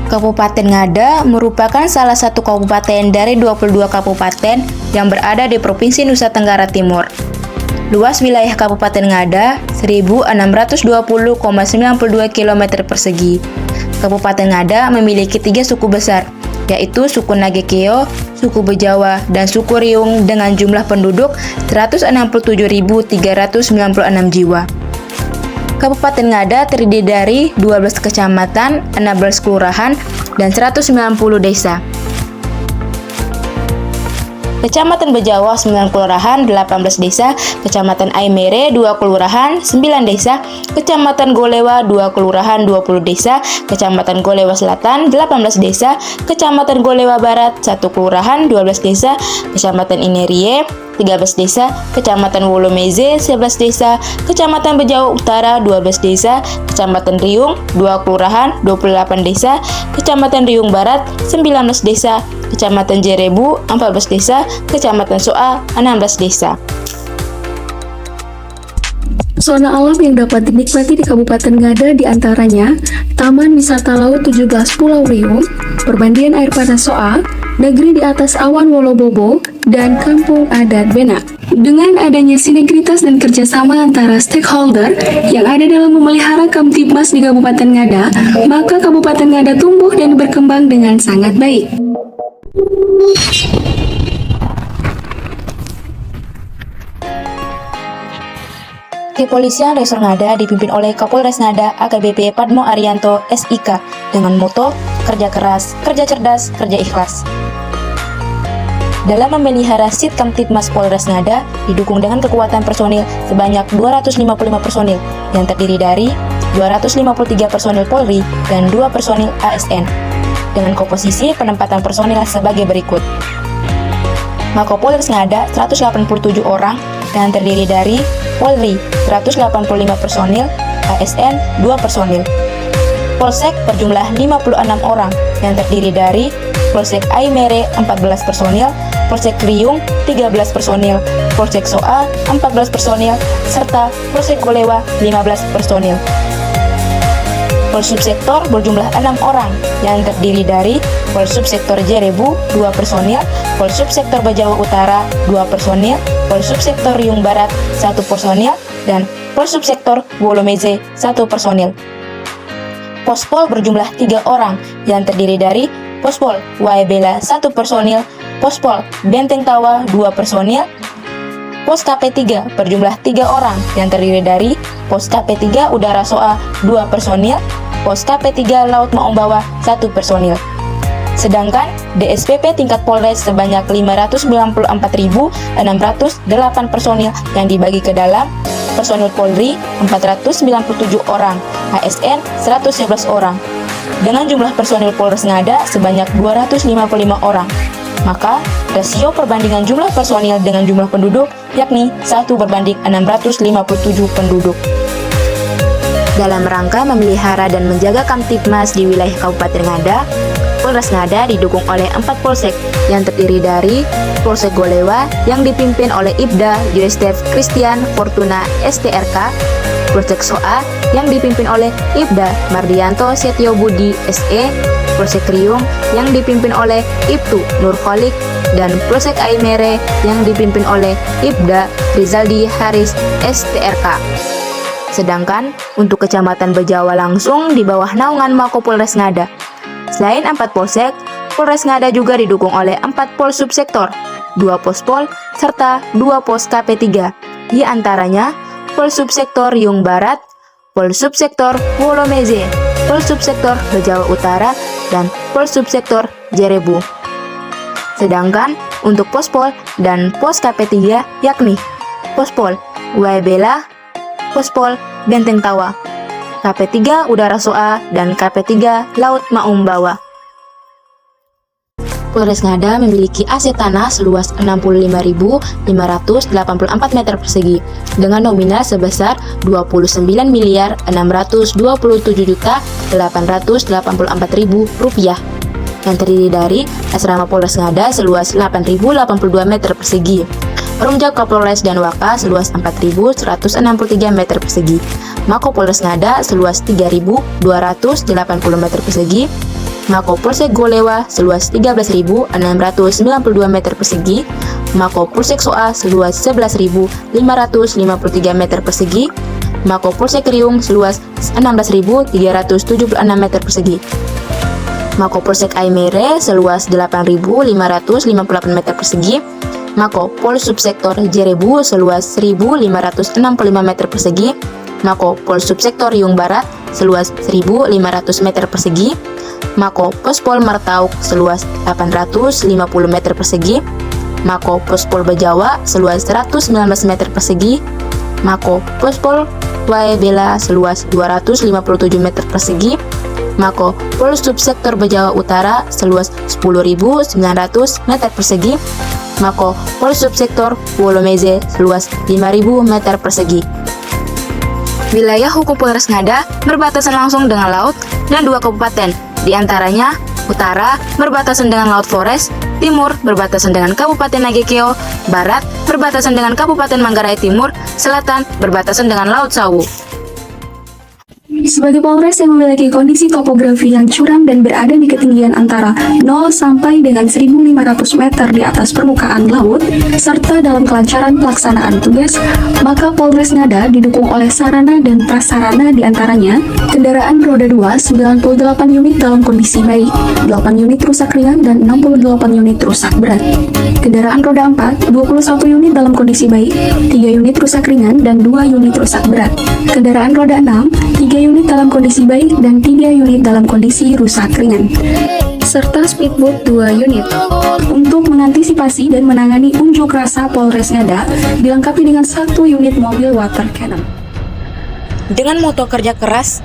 Kabupaten Ngada merupakan salah satu kabupaten dari 22 kabupaten yang berada di Provinsi Nusa Tenggara Timur. Luas wilayah Kabupaten Ngada 1620,92 km persegi. Kabupaten Ngada memiliki 3 suku besar, yaitu suku Nagekeo, suku Bejawa, dan suku Riung dengan jumlah penduduk 167.396 jiwa. Kabupaten Ngada terdiri dari 12 kecamatan, 16 kelurahan, dan 190 desa. Kecamatan Bejawa 9 kelurahan, 18 desa, Kecamatan Aimere 2 kelurahan, 9 desa, Kecamatan Golewa 2 kelurahan, 20 desa, Kecamatan Golewa Selatan 18 desa, Kecamatan Golewa Barat 1 kelurahan, 12 desa, Kecamatan Inerie 13 desa, Kecamatan Wolomeze 11 desa, Kecamatan Bejawa Utara 12 desa, Kecamatan Riung 2 kelurahan, 28 desa, Kecamatan Riung Barat 19 desa, Kecamatan Jerebu 14 desa, Kecamatan Soa 16 desa. Zona alam yang dapat dinikmati di Kabupaten Ngada diantaranya Taman Wisata Laut 17 Pulau Riung, Perbandian Air Panas Soa, Negeri di Atas Awan Wolobobo, dan Kampung Adat Benak. Dengan adanya sinergitas dan kerjasama antara stakeholder yang ada dalam memelihara Kamtibmas di Kabupaten Ngada, maka Kabupaten Ngada tumbuh dan berkembang dengan sangat baik. Kepolisian Resor Ngada dipimpin oleh Kapolres Ngada AKBP Padmo Arianto SIK dengan moto kerja keras, kerja cerdas, kerja ikhlas. Dalam memelihara Sit Kamtibmas Polres Ngada didukung dengan kekuatan personil sebanyak 255 personil yang terdiri dari 253 personil Polri dan 2 personil ASN dengan komposisi penempatan personil sebagai berikut. Makopolres Ngada 187 orang yang terdiri dari Polri 185 personil, ASN 2 personil. Polsek berjumlah 56 orang yang terdiri dari Polsek Aimere 14 personil, Polsek Riung 13 personil, Polsek Soa 14 personil, serta Polsek Golewa 15 personil. Polsubsektor berjumlah 6 orang yang terdiri dari Polsubsektor Jerebu 2 personil, Polsubsektor Bejawa Utara 2 personil, Polsubsektor Riung Barat 1 personil, dan Polsubsektor Wolomeze 1 personil. Pospol berjumlah 3 orang yang terdiri dari Pospol Waebela 1 personil, Pospol Benteng Tawa 2 personil, Pos KP3 berjumlah 3 orang yang terdiri dari Pos KP3 Udara Soa 2 personil, Pos KP3 Laut Maumbawa 1 personil. Sedangkan DSPP tingkat Polres sebanyak 594.608 personil yang dibagi ke dalam personil Polri 497 orang, ASN 111 orang. Dengan jumlah personil Polres Ngada sebanyak 255 orang. Maka, rasio perbandingan jumlah personil dengan jumlah penduduk yakni 1:657 penduduk. Dalam rangka memelihara dan menjaga Kamtibmas di wilayah Kabupaten Ngada, Polres Ngada didukung oleh 4 polsek yang terdiri dari Polsek Golewa yang dipimpin oleh Ibda Yustef Christian Fortuna STRK, Polsek Soa yang dipimpin oleh Ibda Mardianto Setio Budi SE, Polsek Riung yang dipimpin oleh Ibtu Nurholik, dan Polsek Aimere yang dipimpin oleh Ibda Rizaldi Haris STRK. Sedangkan untuk Kecamatan Bejawa langsung di bawah naungan Makopolres Ngada. Selain 4 polsek, Polres Ngada juga didukung oleh 4 polsubsektor, 2 pospol, serta 2 pos KP3, di antaranya Polsubsektor Riung Barat, Polsubsektor Wolomeze, Polsubsektor Bejawa Utara, dan Polsubsektor Jerebu. Sedangkan untuk pospol dan pos KP3 yakni Pospol Waebela, Pospol Benteng Tawa, KP3 Udara Soa, dan KP3 Laut Maumbawa. Polres Ngada memiliki aset tanah seluas 65.584 meter persegi dengan nominal sebesar 29.627.884.000 rupiah yang terdiri dari asrama Polres Ngada seluas 8.082 meter persegi, Rumjak Kapolres dan Waka seluas 4.163 meter persegi, Mako Polres Ngada seluas 3.280 meter persegi, Mako Polsek Golewa seluas 13.692 meter persegi, Mako Polsek Soa seluas 11.553 meter persegi, Mako Polsek Riung seluas 16.376 meter persegi, Mako Polsek Aimere seluas 8.558 meter persegi, Mako Pol Subsektor Jerebu seluas 1.565 meter persegi, Mako Pol Subsektor Riung Barat seluas 1.500 meter persegi, Mako Pospol Martauk seluas 850 meter persegi, Mako Pospol Bajawa seluas 119 meter persegi, Mako Pospol Waebela seluas 257 meter persegi, Mako Pol Subsektor Bajawa Utara seluas 10.900 meter persegi, Mako Pol Subsektor Wolomeze seluas 5.000 meter persegi. Wilayah hukum Polres Ngada berbatasan langsung dengan laut dan 2 kabupaten, di antaranya utara berbatasan dengan Laut Flores, timur berbatasan dengan Kabupaten Nagekeo, barat berbatasan dengan Kabupaten Manggarai Timur, selatan berbatasan dengan Laut Sawu. Sebagai Polres yang memiliki kondisi topografi yang curam dan berada di ketinggian antara 0 sampai dengan 1.500 meter di atas permukaan laut, serta dalam kelancaran pelaksanaan tugas, maka Polres Ngada didukung oleh sarana dan prasarana diantaranya kendaraan roda 2 98 unit dalam kondisi baik, 8 unit rusak ringan dan 68 unit rusak berat. Kendaraan roda 4 21 unit dalam kondisi baik, 3 unit rusak ringan dan 2 unit rusak berat. Kendaraan roda 6 3 unit dalam kondisi baik dan 3 unit dalam kondisi rusak ringan, serta speedboat 2 unit. Untuk mengantisipasi dan menangani unjuk rasa, Polres Ngada dilengkapi dengan 1 unit mobil water cannon. Dengan moto kerja keras,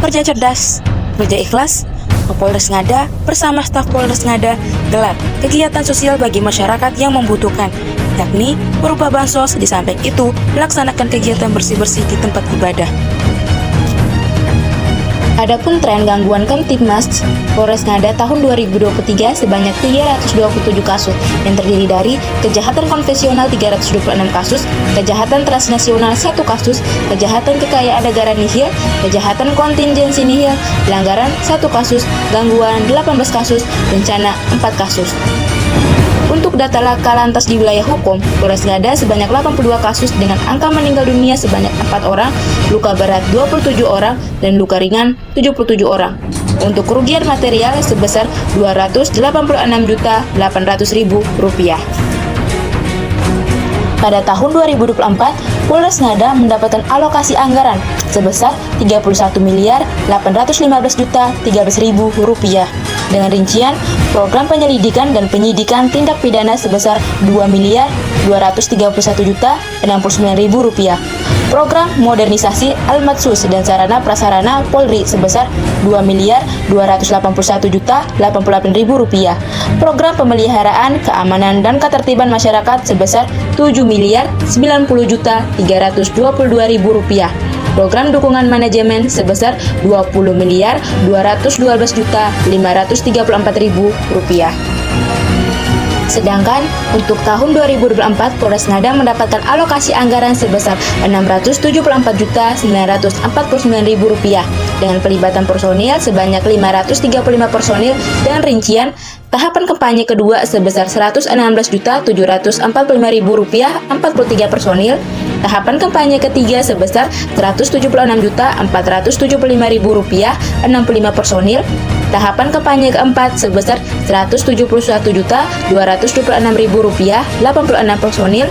kerja cerdas, kerja ikhlas, Polres Ngada bersama staf Polres Ngada gelar kegiatan sosial bagi masyarakat yang membutuhkan, yakni berupa bansos. Di samping itu, melaksanakan kegiatan bersih-bersih di tempat ibadah. Adapun tren gangguan Kamtibmas, Polres Ngada tahun 2023 sebanyak 327 kasus yang terdiri dari kejahatan konvensional 326 kasus, kejahatan transnasional 1 kasus, kejahatan kekayaan negara nihil, kejahatan kontingensi nihil, pelanggaran 1 kasus, gangguan 18 kasus, bencana 4 kasus. Untuk data laka lantas di wilayah hukum, Polres Ngada sebanyak 82 kasus dengan angka meninggal dunia sebanyak 4 orang, luka berat 27 orang, dan luka ringan 77 orang. Untuk kerugian material sebesar Rp286.800.000. Pada tahun 2024, Polres Ngada mendapatkan alokasi anggaran sebesar Rp31.815.013.000 dengan rincian program penyelidikan dan penyidikan tindak pidana sebesar Rp2.231.069.000, program modernisasi Almatsus dan sarana prasarana Polri sebesar Rp2.281.088.000, program pemeliharaan keamanan dan ketertiban masyarakat sebesar Rp7.090.322.000, program dukungan manajemen sebesar Rp20.212.534.000. Sedangkan untuk tahun 2024, Polres Ngada mendapatkan alokasi anggaran sebesar Rp674.949.000 dengan pelibatan personil sebanyak 535 personil dan rincian tahapan kampanye kedua sebesar Rp116.745.000 43 personil, tahapan kampanye ketiga sebesar Rp176.475.000 65 personil, tahapan kampanye keempat sebesar Rp171.226.000 86 personil,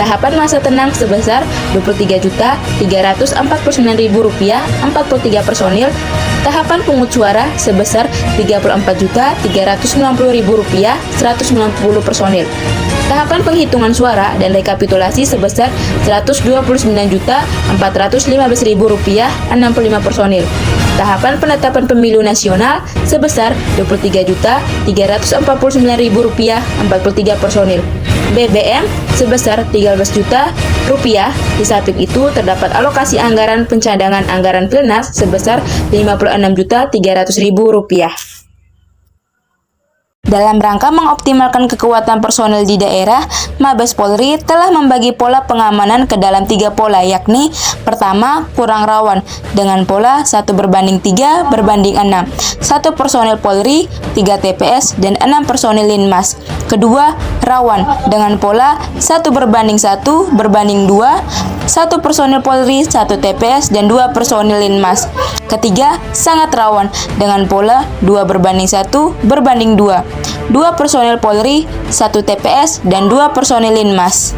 tahapan masa tenang sebesar Rp23.349.000 43 personil, tahapan pungut suara sebesar Rp34.390.000 190 personil, tahapan penghitungan suara dan rekapitulasi sebesar Rp129.415.000 65 personil. tahapan penetapan pemilu nasional sebesar Rp23.349.000 43 personil. BBM sebesar Rp13 juta. Di samping itu terdapat alokasi anggaran pencadangan anggaran Pilnas sebesar Rp56.300.000. Dalam rangka mengoptimalkan kekuatan personel di daerah, Mabes Polri telah membagi pola pengamanan ke dalam 3 pola, yakni pertama, kurang rawan dengan pola 1:3/6, 1 personel Polri, 3 TPS, dan 6 personil Linmas. Kedua, rawan dengan pola 1:1/2, 1 personil Polri, 1 TPS, dan 2 personil Linmas. Ketiga, sangat rawan dengan pola 2:1/2, 2 personil Polri, 1 TPS, dan 2 personil Linmas.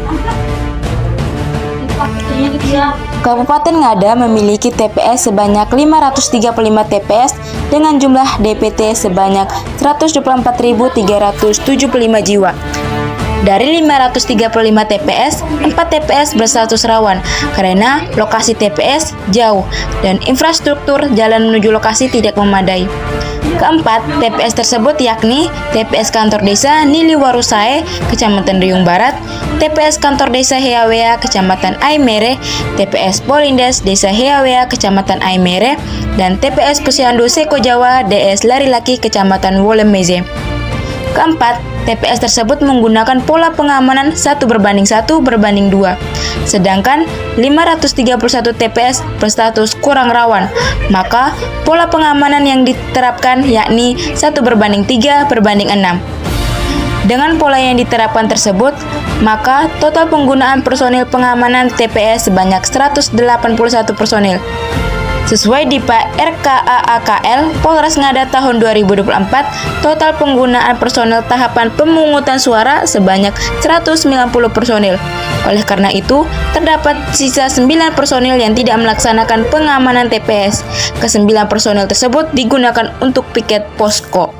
Kabupaten Ngada memiliki TPS sebanyak 535 TPS dengan jumlah DPT sebanyak 124.375 jiwa. Dari 535 TPS, 4 TPS berstatus rawan karena lokasi TPS jauh dan infrastruktur jalan menuju lokasi tidak memadai. Keempat, TPS tersebut yakni TPS Kantor Desa Niliwarusae, Kecamatan Riung Barat, TPS Kantor Desa Heawea, Kecamatan Aimere, TPS Polindes Desa Heawea, Kecamatan Aimere, dan TPS Posyandu Seko Jawa, DS Larilaki, Kecamatan Wolemeze. Keempat, TPS tersebut menggunakan pola pengamanan 1:1/2, sedangkan 531 TPS berstatus kurang rawan. Maka, pola pengamanan yang diterapkan yakni 1:3/6. Dengan pola yang diterapkan tersebut, maka total penggunaan personil pengamanan TPS sebanyak 181 personil. Sesuai DIPA RKAAKL Polres Ngada tahun 2024, total penggunaan personel tahapan pemungutan suara sebanyak 190 personil. Oleh karena itu, terdapat sisa 9 personil yang tidak melaksanakan pengamanan TPS. Ke-9 personil tersebut digunakan untuk piket posko.